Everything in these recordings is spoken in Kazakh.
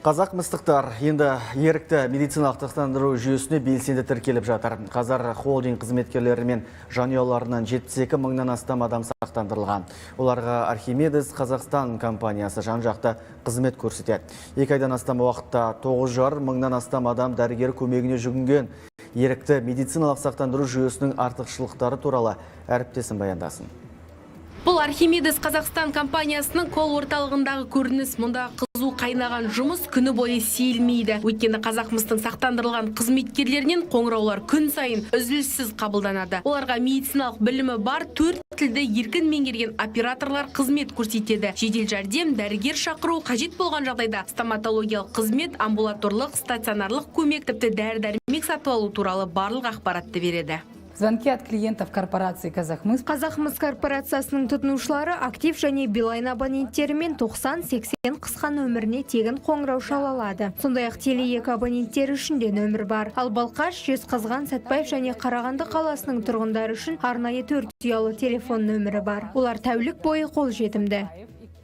Қазақ мыстықтар енді ерікті медициналық сақтандыру жүйесіне белсенді тіркеліп жатыр. Қазір холдинг қызметкерлері мен жанұяларынан 72 мыңнан астам адам сақтандырылған. Оларға Архимедес Қазақстан компаниясы жан-жақты қызмет көрсетеді. 2 айдан астам уақытта 9,5 мыңнан астам адам дәрігер көмегіне жүгінген. Ерікті медициналық сақтандыру жүйесінің артықшылықтары туралы әріптесім баяндасын. Бұл Архимедес Қазақстан компаниясының кол орталығындағы көрініс. Мұнда қызу қайнаған жұмыс күні бойы сейілмейді. Өйткені Қазақмыстың сақтандырылған қызметкерлерінен қоңыраулар күн сайын үзіліссіз қабылданады. Оларға медициналық білімі бар 4 тілді еркін меңгерген операторлар қызмет көрсетеді. Жедел жәрдем, дәрігер шақыру қажет болған жағдайда стоматологиялық қызмет, амбулаторлық, стационарлық көмек, тіпті дәрі-дәрмек сатып алу туралы барлық ақпаратты береді. Звонки от клиентов корпорации «Казахмыс». Казахмыс корпорациясының тұтынушылары актив және билайн абоненттерімен 90-80 қысқа нөміріне тегін қоңырау шала алады. Сондай-ақ Теле2 абоненттері үшін де нөмір бар. Ал Балқаш, Жезқазған, Сәтпаев және Қарағанды қаласының тұрғындары үшін арнайы 4 ұялы телефон нөмірі бар. Олар тәулік бойы қолжетімді.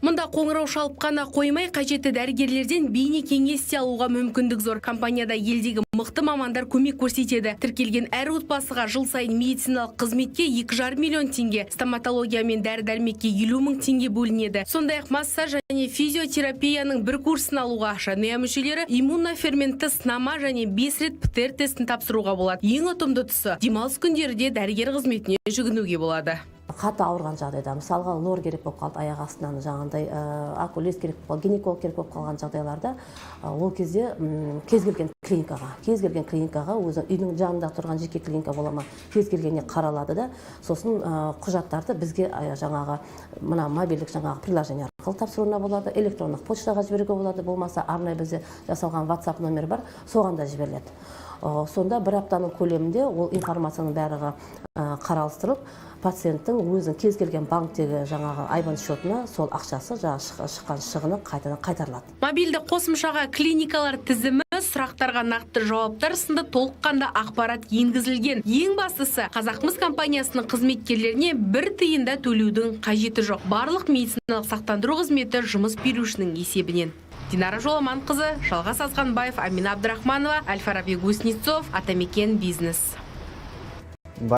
Мұнда қоңырау шалып қана қоймай, қажетті дәрігерлерден бейне кеңес алуға мүмкіндік зор. Компанияда елдегі мықты мамандар көмек көрсетеді. Тіркелген әр отбасыға жыл сайын медициналық қызметке 2,5 миллион теңге, стоматология мен дәрі-дәрмекке 50 мың теңге бөлінеді. Сондай-ақ массаж және физиотерапияның бір курсын алуға жанұя мүшелері иммуноферментті сынама және 5 рет ПЦР тестін тапсыруға болады. Ең ұтымды тұсы демалыс күндерде дәрігер қызметіне жүгінуге болады. Қатты ауырған жағдайда, мысалға лор керек болып қалды, аяқ астынан жаңағындай окулист керек болып қалды, гинеколог керек болып қалған жағдайларда, ол кезде кез келген клиникаға, өзі үйдің жанында тұрған жеке клиника бола ма, кез келгеніне қаралады да, сосын құжаттарды бізге жаңағы мына мобильдік жаңағы приложение арқылы тапсыруына болады, электрондық почтаға жіберуге болады, болмаса арнайы бізде жасалған WhatsApp номер бар, соған да жіберіледі. Сонда бір аптаның көлемінде ол информацияның бәріға қаралыстырып, пациенттің өзінің кез келген банктегі жаңағы айбан счетына сол ақшасы шыққан шығыны қайтадан қайтарылады. Мобильді қосымшаға клиникалар тізімі, сұрақтарға нақты жауаптар сынды толыққанды ақпарат енгізілген. Ең бастысы, Қазақмыс компаниясының қызметкерлеріне бір тиында төлеудің қажеті жоқ. Барлық медициналық сақтандыру қызметі жұмыс берушінің есебінен. Динара Жоламан қызы, Жалғас Азғанбаев, Амина Абдрахманова, Аль-Фараби Гуснецов, Атамекен бизнес.